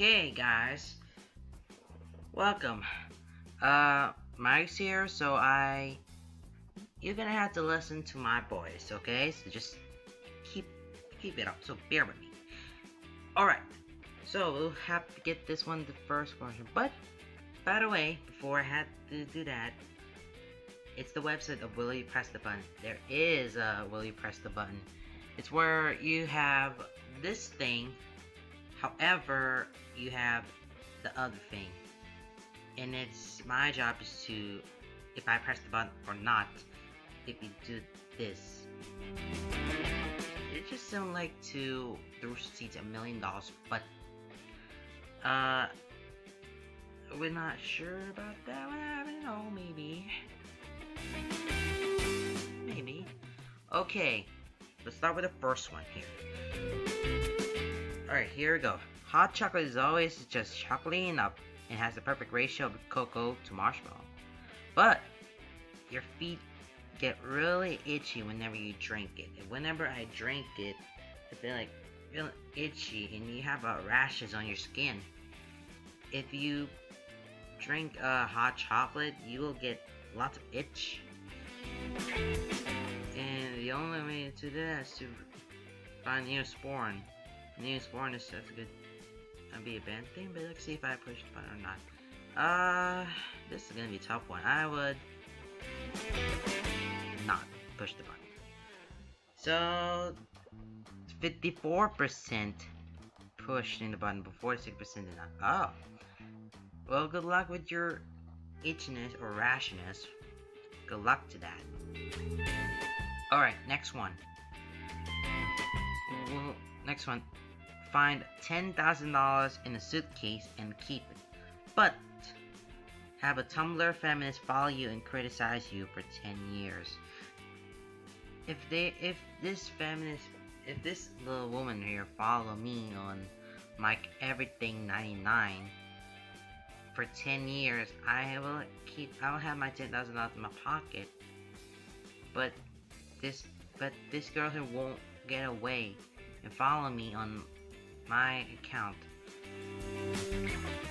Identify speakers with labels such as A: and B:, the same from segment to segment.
A: Okay, guys, welcome. Mike's here, so you're gonna have to listen to my voice, okay? So just keep keep it up. So bear with me. All right. So we'll have to get this one the first question. But by the way, before I had to do that, it's the website of Will You Press the Button. There is a Will You Press the Button. It's where you have this thing. However, you have the other thing, and it's my job is to, if I press the button or not, if you do this. It just sounds like to the Rooster Teeth $1,000,000, but we're not sure about that one. I don't know, maybe. Okay, let's start with the first one here. Alright, here we go. Hot chocolate is always just chocolatey enough and has the perfect ratio of cocoa to marshmallow. But your feet get really itchy whenever you drink it. And whenever I drink it, I feel like really itchy and you have rashes on your skin. If you drink hot chocolate, you will get lots of itch. And the only way to do that is to find Neosporin. Neosporin is such a good, that'd be a bad thing, but let's see if I push the button or not. This is gonna be a tough one. I would not push the button. So 54% pushed in the button, but 46% did not. Oh, well, good luck with your itchiness or rashness. Good luck to that. Alright, next one. Next one. Find $10,000 in a suitcase and keep it. But have a Tumblr feminist follow you and criticize you for 10 years. If this little woman here follow me on Mike Everything 99 for 10 years, I will have my $10,000 in my pocket. But this girl here won't get away and follow me on my account,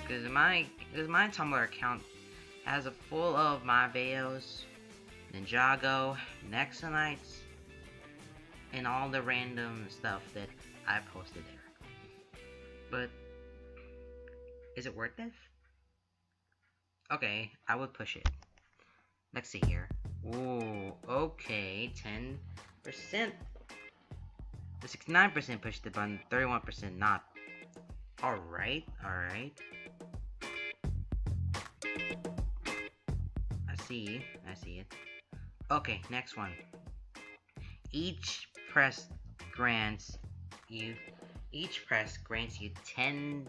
A: because my Tumblr account has a full of my videos, Ninjago, Nexonites, and all the random stuff that I posted there. But is it worth it? Okay, I would push it. Let's see here. Ooh, okay, 10%. The 69% pushed the button, 31% not. Alright. I see it. Okay, next one. Each press grants you $10.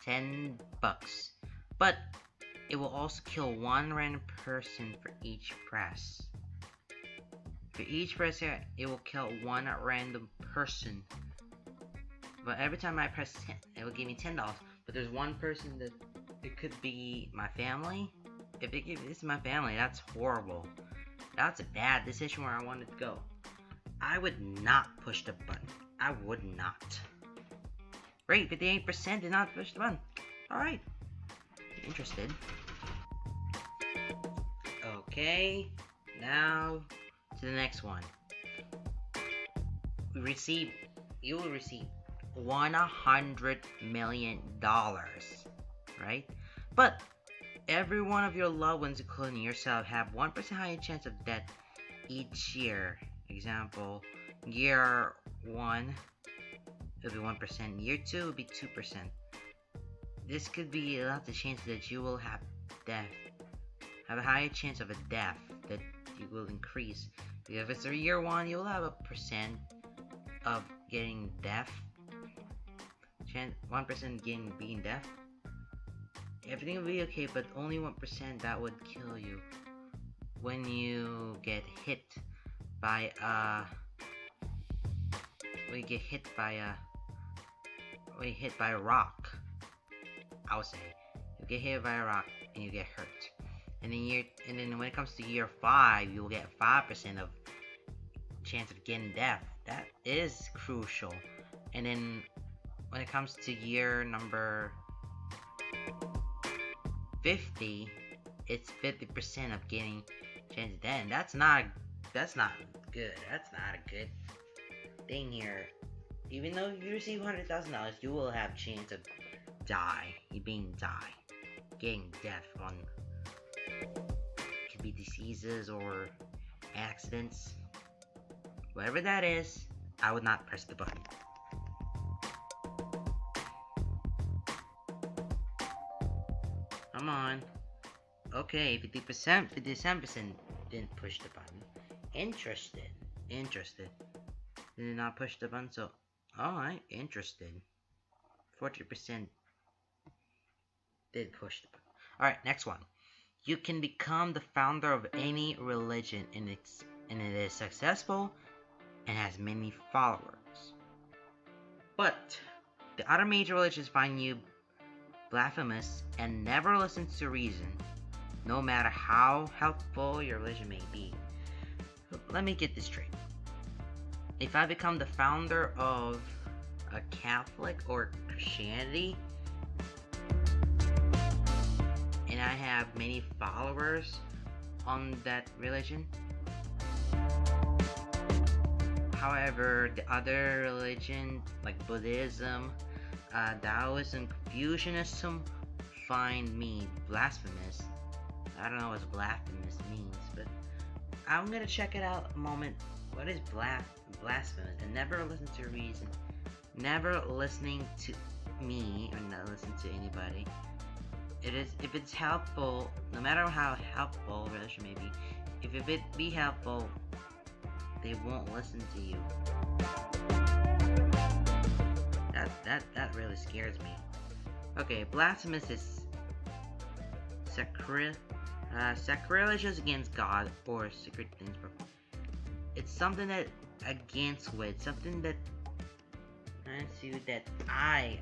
A: $10. But it will also kill one random person for each press. For each press here, it will kill one random person. But every time I press 10, it will give me $10. But there's one person that it could be my family. If it gives this is my family, that's horrible. That's a bad decision where I wanted to go. I would not push the button. I would not. Great, 58% did not push the button. Alright. Interested. Okay. Now to the next one. You will receive $100 million, right? But every one of your loved ones, including yourself, have 1% higher chance of death each year. Example, year 1 it'll be 1%, year 2 will be 2%. This could be a lot of chance that you will have a higher chance of a death that you will increase. If it's a year 1, you'll have a percent of getting deaf. 1% being deaf. Everything will be okay, but only 1% that would kill you when you get hit by a rock. I would say you get hit by a rock and you get hurt. And then when it comes to year 5, you will get 5% of chance of getting deaf. That is crucial. And then when it comes to year number 50, it's 50% of getting chance then. That's not good. That's not a good thing here. Even though you receive $100,000, you will have chance of getting death on could be diseases or accidents. Whatever that is, I would not press the button. Come on. Okay, 50%, 57% didn't push the button. Interested. Did not push the button, so alright, interested. 40% did push the button. Alright, next one. You can become the founder of any religion and it is successful and has many followers. But the other major religions find you blasphemous and never listen to reason, no matter how helpful your religion may be. Let me get this straight. If I become the founder of a Catholic or Christianity, and I have many followers on that religion, however, the other religion like Buddhism, Taoism, Confucianism find me blasphemous. I don't know what blasphemous means, but I'm gonna check it out a moment. What is blasphemous? And never listen to reason. Never listening to me or not listen to anybody. If it's helpful, no matter how helpful a religion may be, if it be helpful, they won't listen to you. That really scares me. Okay, blasphemous is sacrilegious against God or sacred things. It's something that against with, something that I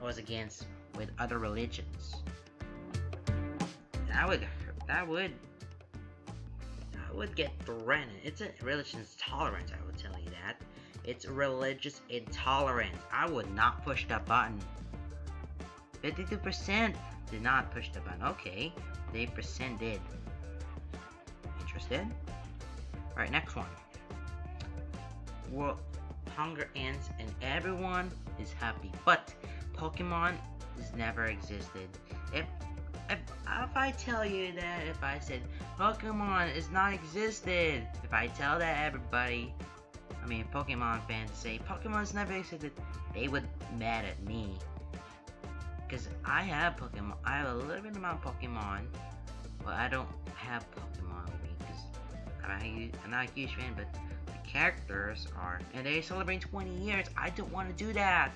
A: was against with other religions. That would get threatened. It's a religious tolerance, I would tell you that. It's religious intolerance. I would not push that button. 52% did not push the button. Okay, 8% did. Interested? Alright, next one. World hunger ends and everyone is happy, but Pokemon has never existed. If I tell you that, if I said Pokemon is not existed, if I tell that everybody, Pokemon fans say Pokemon's never existed, they would mad at me. Because I have Pokemon, I have a little bit amount of Pokemon, but I don't have Pokemon with me because I'm not a huge fan, but the characters are, and they celebrate 20 years. I don't want to do that.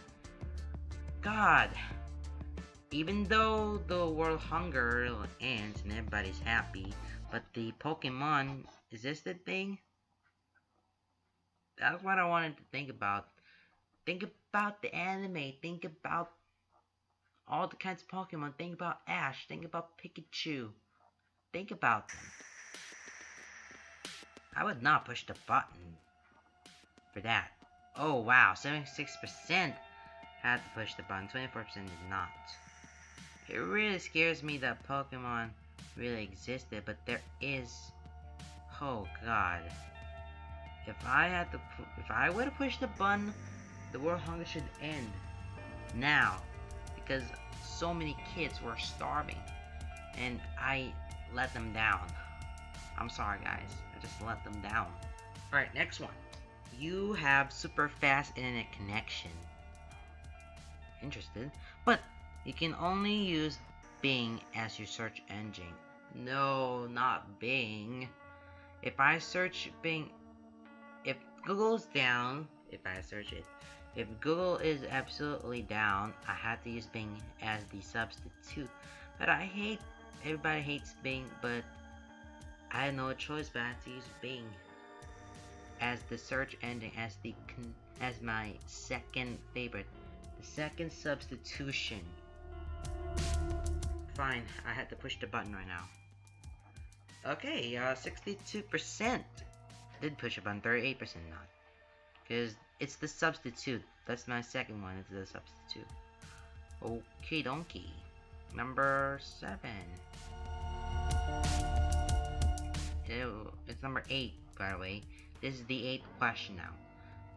A: God. Even though the world hunger ends and everybody's happy, but the Pokemon, is this the thing? That's what I wanted to think about. Think about the anime. Think about all the kinds of Pokemon. Think about Ash. Think about Pikachu. Think about them. I would not push the button for that. Oh wow, 76% had to push the button. 24% did not. It really scares me that Pokemon really existed, but there is. Oh god. If I would have pushed the button, the world hunger should end now, because so many kids were starving, and I let them down. I'm sorry guys, I just let them down. Alright, next one. You have super fast internet connection. Interested? But you can only use Bing as your search engine. No, not Bing. If I search Bing, if Google's down, if I search it, if Google is absolutely down, I have to use Bing as the substitute. But everybody hates Bing, but I had no choice but I had to use Bing as the search engine, as my second favorite, the second substitution. Fine, I had to push the button right now. Okay, 62% did push a button, 38% not. Because It's the substitute. That's my second one. It's the substitute. Okay, donkey. Number 7. Ew, it's number 8, by the way. This is the 8th question now.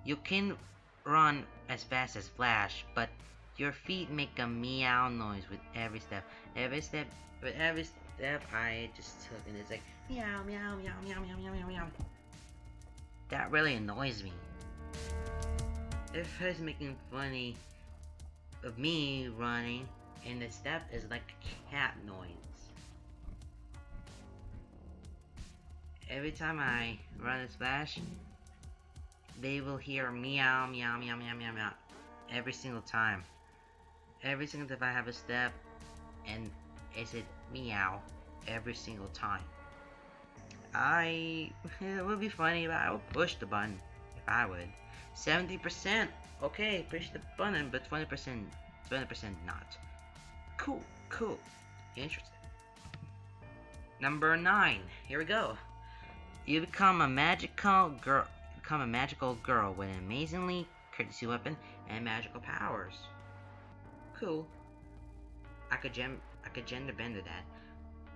A: You can run as fast as Flash, but your feet make a meow noise with every step. With every step I just took, and it's like meow, meow, meow, meow, meow, meow, meow, meow. That really annoys me. If it's making funny of me running, and the step is like a cat noise. Every time I run a Splash, they will hear meow, meow, meow, meow, meow, meow. Every single time. Every single time I have a step, and it's a meow every single time. It would be funny, but I would push the button if I would. 70%, okay, push the button, but 20% not. Cool, cool, interesting. Number 9, here we go. You become a magical girl with an amazingly courtesy weapon and magical powers. Cool. I could gender bend to that.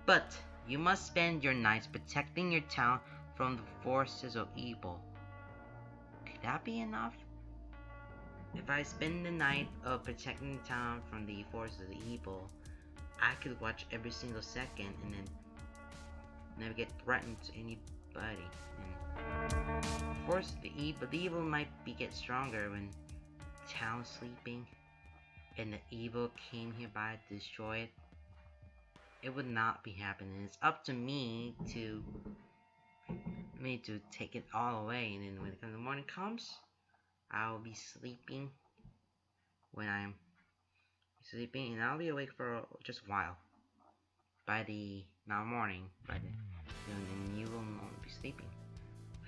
A: But you must spend your nights protecting your town from the forces of evil. Could that be enough? If I spend the night of protecting the town from the forces of evil, I could watch every single second and then never get threatened to anybody. And of course, the evil might get stronger when the town's sleeping, and the evil came hereby to destroy it. It would not be happening. It's up to me to take it all away, and then when the morning comes, I will be sleeping. When I'm sleeping, and I'll be awake for just a while. By the morning, then you will not be sleeping.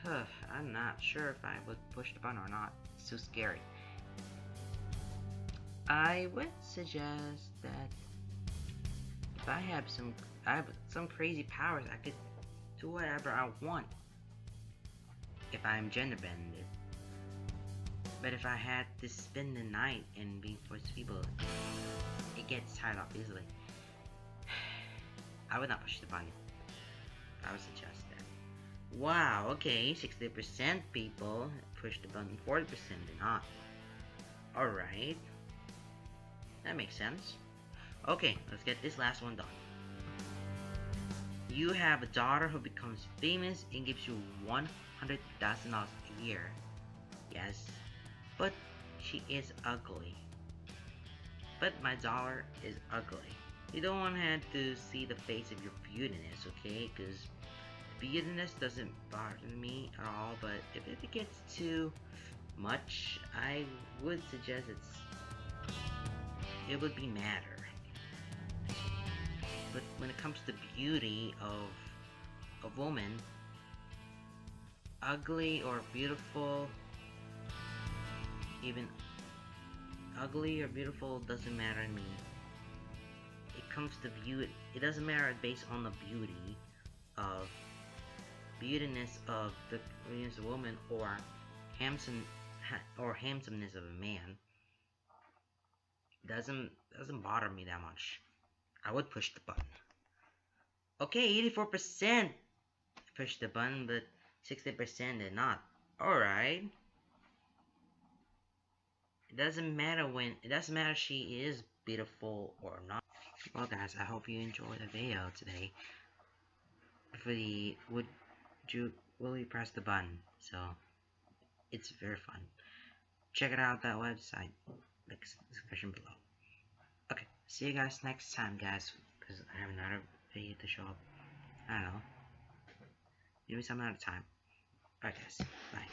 A: I'm not sure if I would push the button or not. It's too scary. I would suggest that if I have some crazy powers, I could do whatever I want if I'm gender bended. But if I had to spend the night and be forced people, it gets tied off easily. I would not push the button. I would suggest that. Wow, okay, 60% people push the button, 40% did not. Alright. That makes sense. Okay, let's get this last one done. You have a daughter who becomes famous and gives you $100,000 a year. Yes, but she is ugly. But my daughter is ugly. You don't want to have to see the face of your beautiness, okay? Because beautiness doesn't bother me at all, but if it gets too much, I would suggest it would be matter. But when it comes to beauty of a woman, ugly or beautiful, even ugly or beautiful doesn't matter to me. It comes to beauty. It doesn't matter based on the beautiness of the woman or handsomeness of a man. Doesn't bother me that much. I would push the button. Okay, 84% pushed the button, but 60% did not. Alright. It doesn't matter if she is beautiful or not. Well guys, I hope you enjoyed the video today. For the will you press the button? So it's very fun. Check it out, that website. Link in the description below. Okay, see you guys next time, guys, because I have another video to show up. I don't know. Maybe some other time. Alright guys, bye.